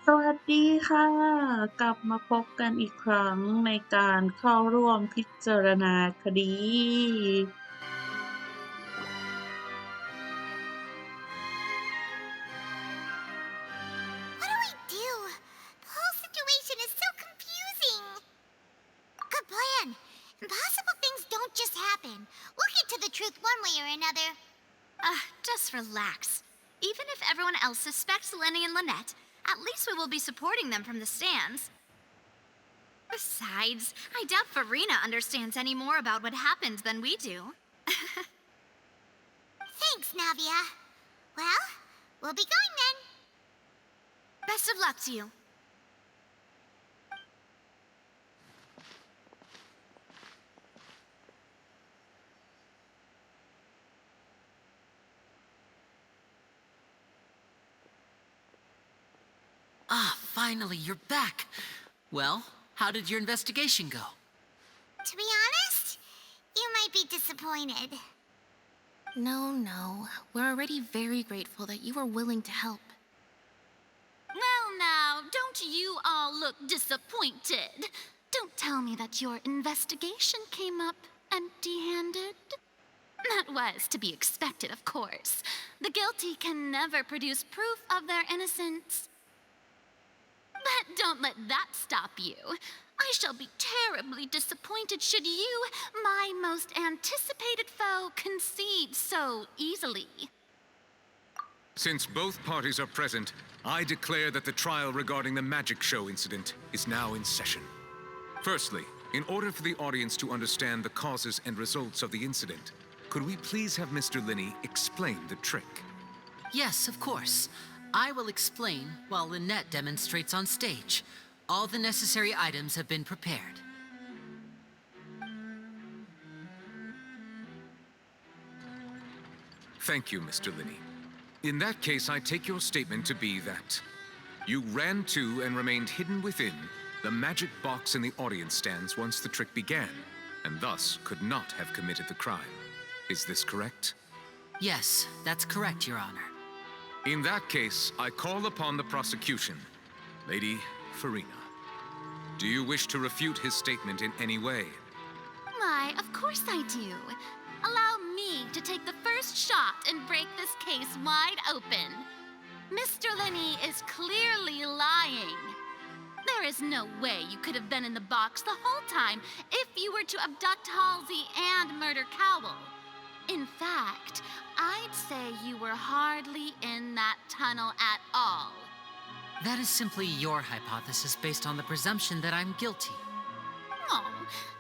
สวัสดีค่ะกลับมาพบกันอีกครั้งในการเข้าร่วมพิจารณาคดี What do we do? The whole situation is so confusing. Good plan. Impossible things don't just happen. We'll get to the truth one way or another. Just relax. Even if everyone else suspects Lenny and Lynette, at least we will be supporting them from the stands. Besides, I doubt Farina understands any more about what happened than we do. Thanks, Navia. Well, we'll be going then. Best of luck to you. Finally, you're back. Well, how did your investigation go? To be honest, you might be disappointed. No. We're already very grateful that you were willing to help. Well, now, don't you all look disappointed. Don't tell me that your investigation came up empty-handed. That was to be expected, of course. The guilty can never produce proof of their innocence. But don't let that stop you. I shall be terribly disappointed should you, my most anticipated foe, concede so easily. Since both parties are present, I declare that the trial regarding the magic show incident is now in session. Firstly, in order for the audience to understand the causes and results of the incident, could we please have Mr. Linney explain the trick? Yes, of course. I will explain while Lynette demonstrates on stage. All the necessary items have been prepared. Thank you, Mr. Linney. In that case, I take your statement to be that you ran to and remained hidden within the magic box in the audience stands once the trick began, and thus could not have committed the crime. Is this correct? Yes, that's correct, Your Honor. In that case, I call upon the prosecution. Lady Farina, do you wish to refute his statement in any way? Why, of course I do. Allow me to take the first shot and break this case wide open. Mr. Linney is clearly lying. There is no way you could have been in the box the whole time if you were to abduct Halsey and murder Cowell. In fact, I'd say you were hardly in that tunnel at all. That is simply your hypothesis based on the presumption that I'm guilty. Oh,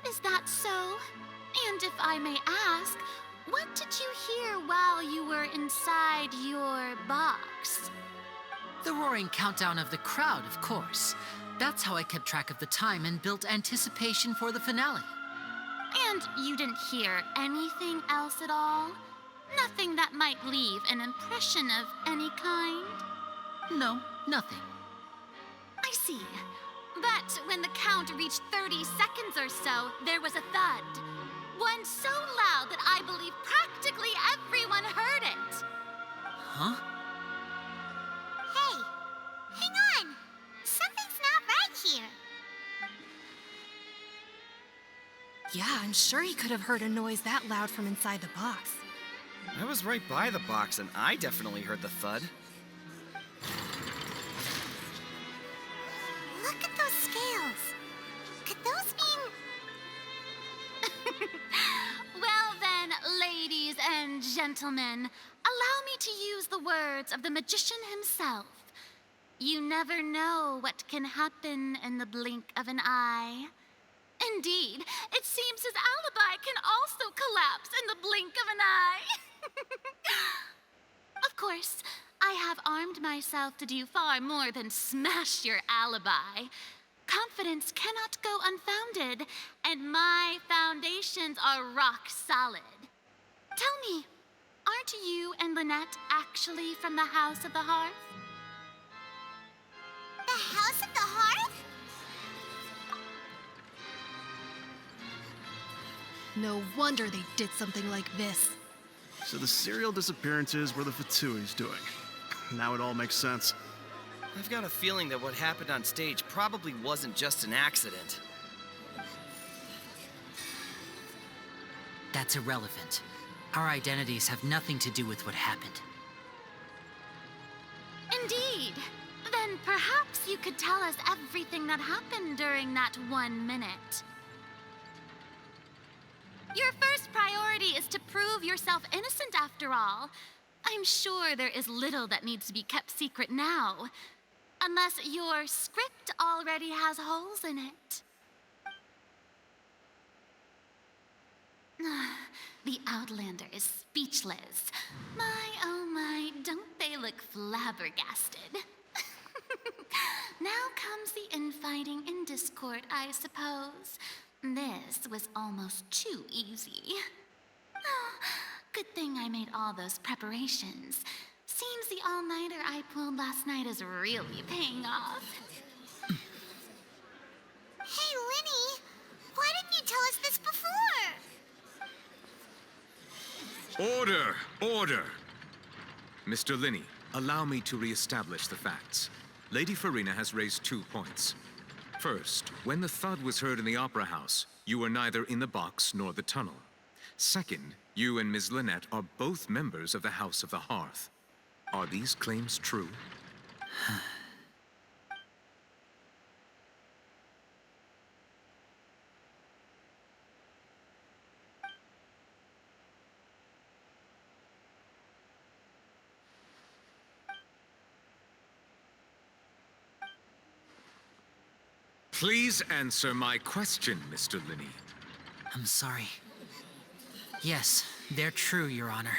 is that so? And if I may ask, what did you hear while you were inside your box? The roaring countdown of the crowd, of course. That's how I kept track of the time and built anticipation for the finale. And you didn't hear anything else at all? Nothing that might leave an impression of any kind? No, nothing. I see. But when the count reached 30 seconds or so, there was a thud. One so loud that I believe practically everyone heard it. Huh? Hey, hang on. Something's not right here. Yeah, I'm sure he could have heard a noise that loud from inside the box. I was right by the box and I definitely heard the thud. Look at those scales. Could those mean... Well then, ladies and gentlemen, allow me to use the words of the magician himself. You never know what can happen in the blink of an eye. Indeed, it seems his alibi can also collapse in the blink of an eye. Of course, I have armed myself to do far more than smash your alibi. Confidence cannot go unfounded, and my foundations are rock solid. Tell me, aren't you and Lynette actually from the House of the Hearth? The House of the Hearth? No wonder they did something like this. So the serial disappearances were the Fatui's doing. Now it all makes sense. I've got a feeling that what happened on stage probably wasn't just an accident. That's irrelevant. Our identities have nothing to do with what happened. Indeed. Then perhaps you could tell us everything that happened during that 1 minute. Your first priority is to prove yourself innocent after all. I'm sure there is little that needs to be kept secret now. Unless your script already has holes in it. The Outlander is speechless. My, oh my, don't they look flabbergasted? Now comes the infighting and discord, I suppose. This was almost too easy. Good thing I made all those preparations. Seems the all-nighter I pulled last night is really paying off. Hey, Linny, why didn't you tell us this before? Order! Order! Mr. Linney, allow me to re-establish the facts. Lady Farina has raised 2 points. First, when the thud was heard in the Opera House, you were neither in the box nor the tunnel. Second, you and Ms. Lynette are both members of the House of the Hearth. Are these claims true? Please answer my question, Mr. Linney. I'm sorry. Yes, they're true, Your Honor.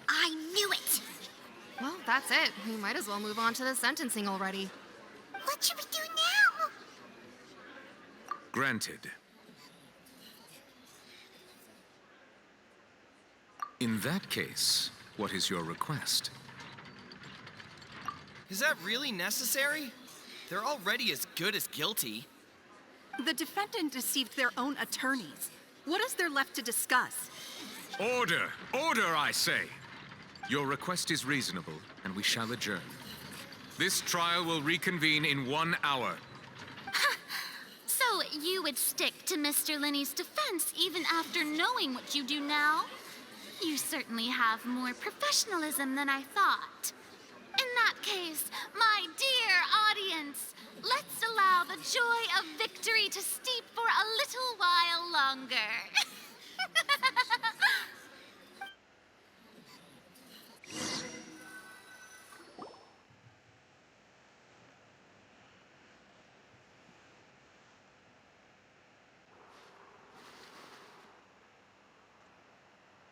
I knew it! Well, that's it. We might as well move on to the sentencing already. What should we do now? Granted. In that case, what is your request? Is that really necessary? They're already as good as guilty. The defendant deceived their own attorneys. What is there left to discuss? Order! Order, I say! Your request is reasonable, and we shall adjourn. This trial will reconvene in 1 hour. So you would stick to Mr. Linney's defense even after knowing what you do now? You certainly have more professionalism than I thought. In that case, my dear audience, let's allow the joy of victory to steep for a little while longer.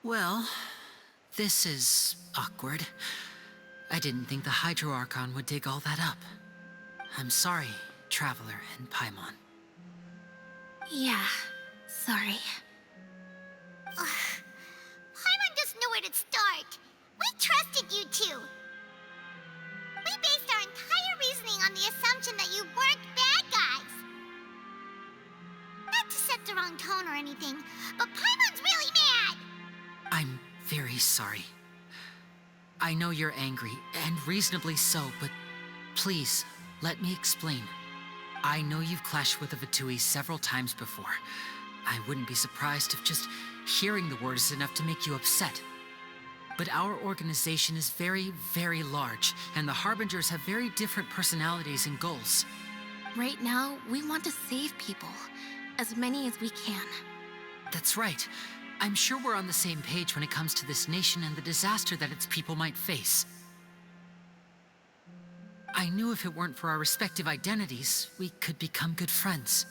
Well, this is awkward. I didn't think the Hydro Archon would dig all that up. I'm sorry, Traveler and Paimon. Yeah, sorry. Paimon doesn't know where to start. We trusted you two. We based our entire reasoning on the assumption that you weren't bad guys. Not to set the wrong tone or anything, but Paimon's really mad. I'm very sorry. I know you're angry, and reasonably so, but please, let me explain. I know you've clashed with the Vatui several times before. I wouldn't be surprised if just hearing the word is enough to make you upset. But our organization is very, very large, and the Harbingers have very different personalities and goals. Right now, we want to save people. As many as we can. That's right. I'm sure we're on the same page when it comes to this nation and the disaster that its people might face. I knew if it weren't for our respective identities, we could become good friends.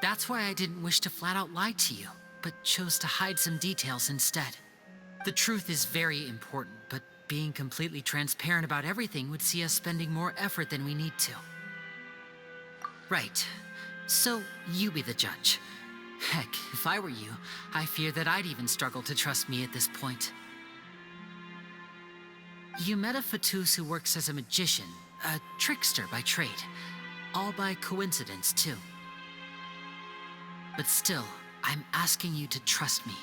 That's why I didn't wish to flat out lie to you, but chose to hide some details instead. The truth is very important, but being completely transparent about everything would see us spending more effort than we need to. Right. So, you be the judge. Heck, if I were you, I fear that I'd even struggle to trust me at this point. You met a Fatus who works as a magician, a trickster by trade. All by coincidence, too. But still, I'm asking you to trust me.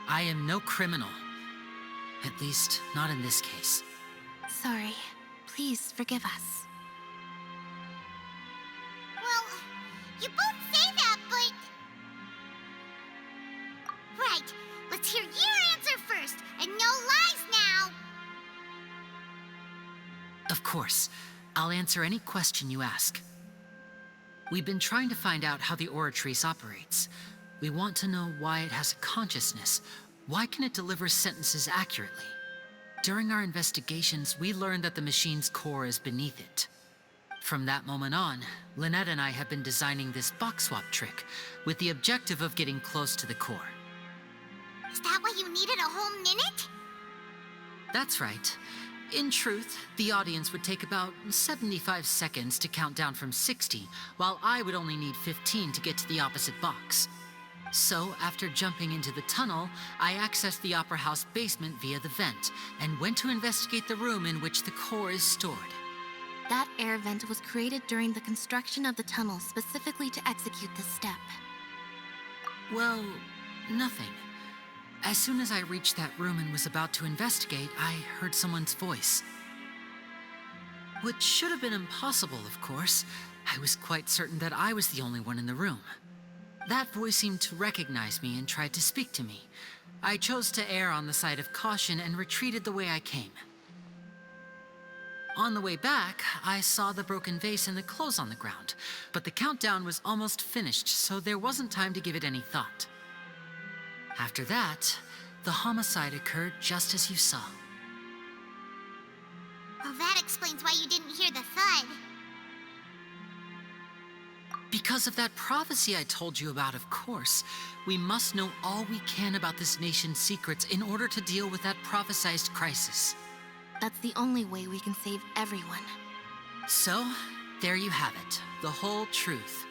I am no criminal. At least, not in this case. Sorry. Please forgive us. Well, you both say that, but... Right. Let's hear your answer first, and no lies now! Of course. I'll answer any question you ask. We've been trying to find out how the Oratrice operates. We want to know why it has a consciousness. Why can it deliver sentences accurately? During our investigations, we learned that the machine's core is beneath it. From that moment on, Lynette and I have been designing this box swap trick with the objective of getting close to the core. Is that why you needed a whole minute? That's right. In truth, the audience would take about 75 seconds to count down from 60, while I would only need 15 to get to the opposite box. So, after jumping into the tunnel, I accessed the Opera House basement via the vent, and went to investigate the room in which the core is stored. That air vent was created during the construction of the tunnel specifically to execute this step. Well, nothing. As soon as I reached that room and was about to investigate, I heard someone's voice. Which should have been impossible, of course. I was quite certain that I was the only one in the room. That voice seemed to recognize me and tried to speak to me. I chose to err on the side of caution and retreated the way I came. On the way back, I saw the broken vase and the clothes on the ground, but the countdown was almost finished, so there wasn't time to give it any thought. After that, the homicide occurred just as you saw. Well, that explains why you didn't hear the thud. Because of that prophecy I told you about, of course. We must know all we can about this nation's secrets in order to deal with that prophesized crisis. That's the only way we can save everyone. So, there you have it. The whole truth.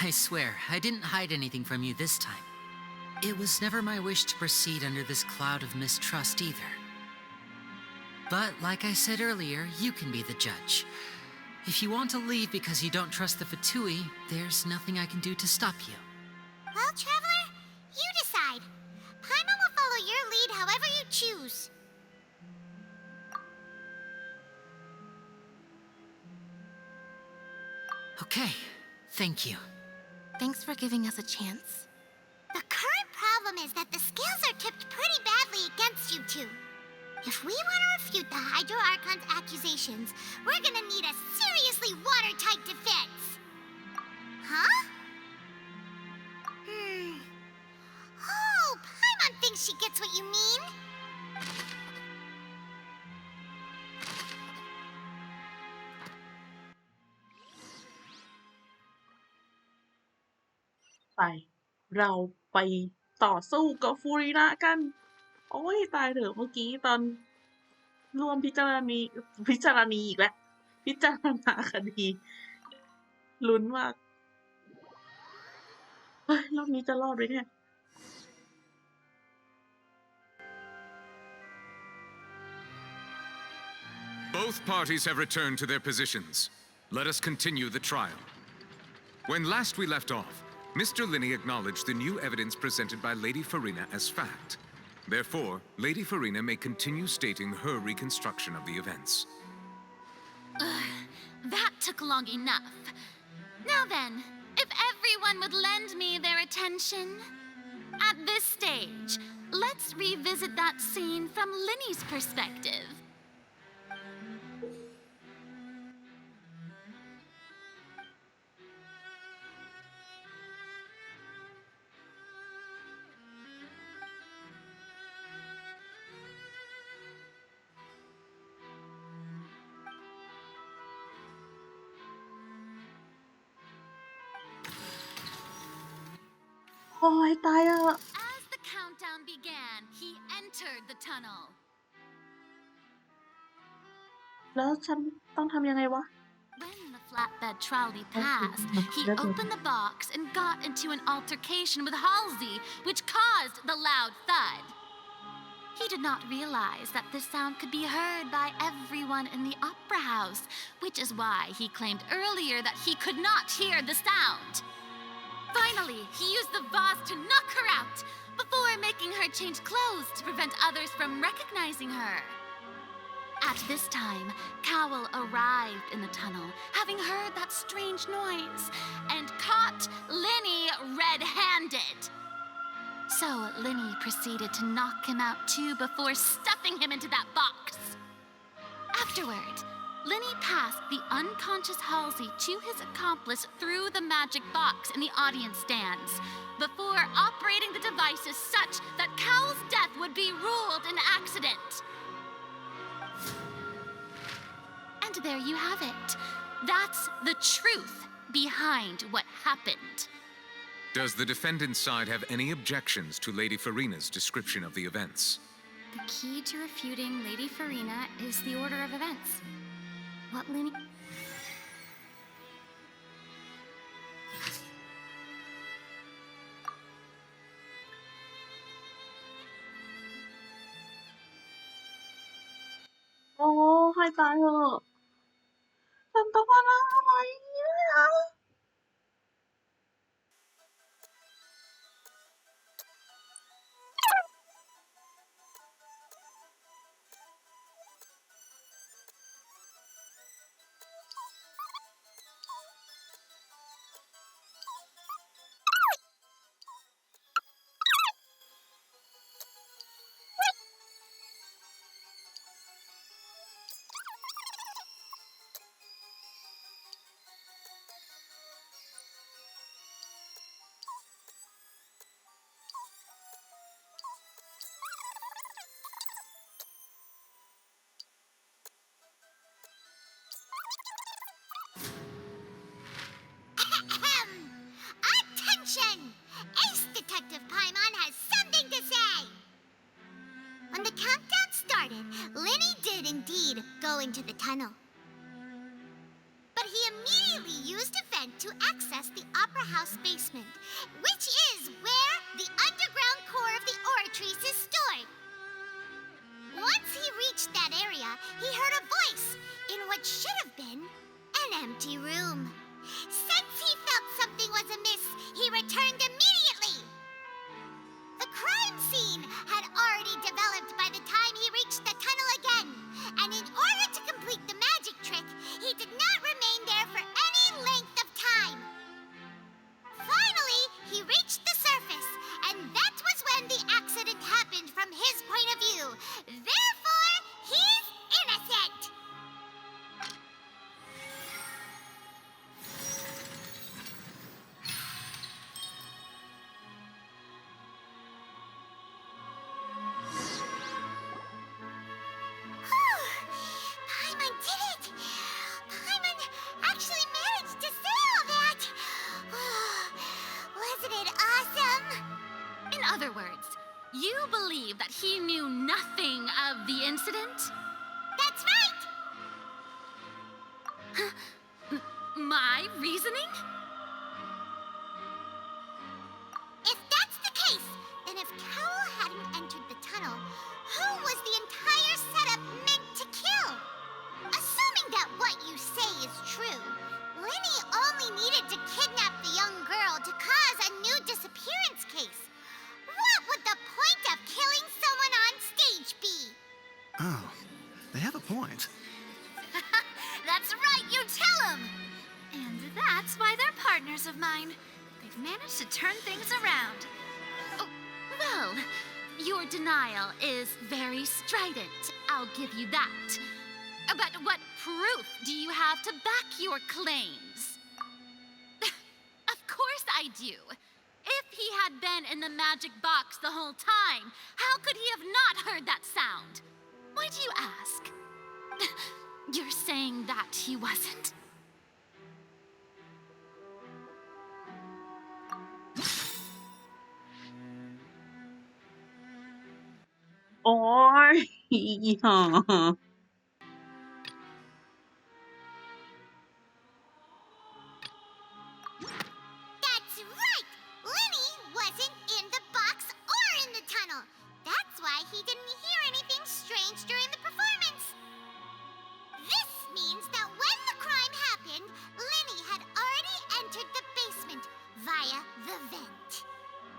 I swear, I didn't hide anything from you this time. It was never my wish to proceed under this cloud of mistrust either. But like I said earlier, you can be the judge. If you want to leave because you don't trust the Fatui, there's nothing I can do to stop you. Well, Traveler, you decide. Paimon will follow your lead however you choose. Okay, thank you. Thanks for giving us a chance. The current problem is that the scales are tipped pretty badly against you two. If we want to refute the Hydro Archon's accusations, we're gonna need a seriously watertight defense. Huh? Oh, Paimon thinks she gets what you mean.เราไปต่อสู้กับฟูรินะกัน โอ้ยตายเถอะเมื่อกี้ตอนร่วมพิจารณาอีกแล้วพิจารณาคดีลุ้นมากเฮ้ยรอบนี้จะรอดไหมเนี่ย Both parties have returned to their positions. Let us continue the trial. When last we left off, Mr. Linney acknowledged the new evidence presented by Lady Farina as fact. Therefore, Lady Farina may continue stating her reconstruction of the events. That took long enough. Now then, if everyone would lend me their attention. At this stage, let's revisit that scene from Linney's perspective.โอ้ยตายอ่ะ As the countdown began, he entered the tunnel. แล้วฉันต้องทำยังไงวะ When the flatbed trolley passed, he opened the box and got into an altercation with Halsey, which caused the loud thud. He did not realize that this sound could be heard by everyone in the opera house, which is why he claimed earlier that he could not hear the sound. Finally, he used the vase to knock her out, before making her change clothes to prevent others from recognizing her. At this time, Cowell arrived in the tunnel, having heard that strange noise, and caught Linny red-handed. So Linny proceeded to knock him out too before stuffing him into that box. Afterward, Linny passed the unconscious Halsey to his accomplice through the magic box in the audience stands, before operating the devices such that Cowell's death would be ruled an accident. And there you have it. That's the truth behind what happened. Does the defendant's side have any objections to Lady Farina's description of the events? The key to refuting Lady Farina is the order of events. What Linny... โอ้ให้ตายเถอะฉันต้องมานั่งทำไมเนี่ย Attention! Ace Detective Paimon has something to say! When the countdown started, Linny did indeed go into the tunnel. But he immediately used a vent to access the Opera House basement, which is where the underground core of the Oratrice is stored. Once he reached that area, he heard a voice in what should have been an empty room. Since he felt something was amiss, he returned immediately. The crime scene had already developed by the time he reached the tunnel again, and in order to complete the magic trick, he did not remain there for any length of time. Finally, he reached the surface, and that was when the accident happened from his point of view. Therefore, he's innocent. Paimon did it! Paimon actually managed to say all that! Wasn't it awesome? In other words, you believe that he knew nothing of the incident? That's right! My reasoning? If that's the case, then if Cowell hadn't entered the tunnel, who was the entire setup meant to kill? Assuming that what you say is true, Linny only needed to kidnap the young girl to cause a new disappearance case. What would the point of killing someone on stage be? Oh, they have a point. That's right, you tell him! And that's why they're partners of mine. They've managed to turn things around. Oh, well, your denial is very strident, I'll give you that. But what proof do you have to back your claims? Of course I do. If he had been in the magic box the whole time, how could he have not heard that sound? Why do you ask? You're saying that he wasn't? Ôi, gì hả? That's right! Linny wasn't in the box or in the tunnel. That's why he didn't hear anything strange during the performance. This means that when the crime happened, Linny had already entered the basement via the vent.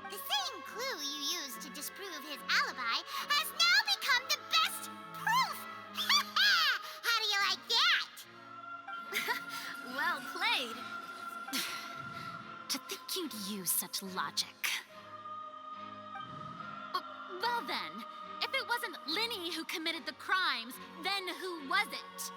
The same clue you used you'd use such logic. Well then, if it wasn't Linny who committed the crimes, then who was it?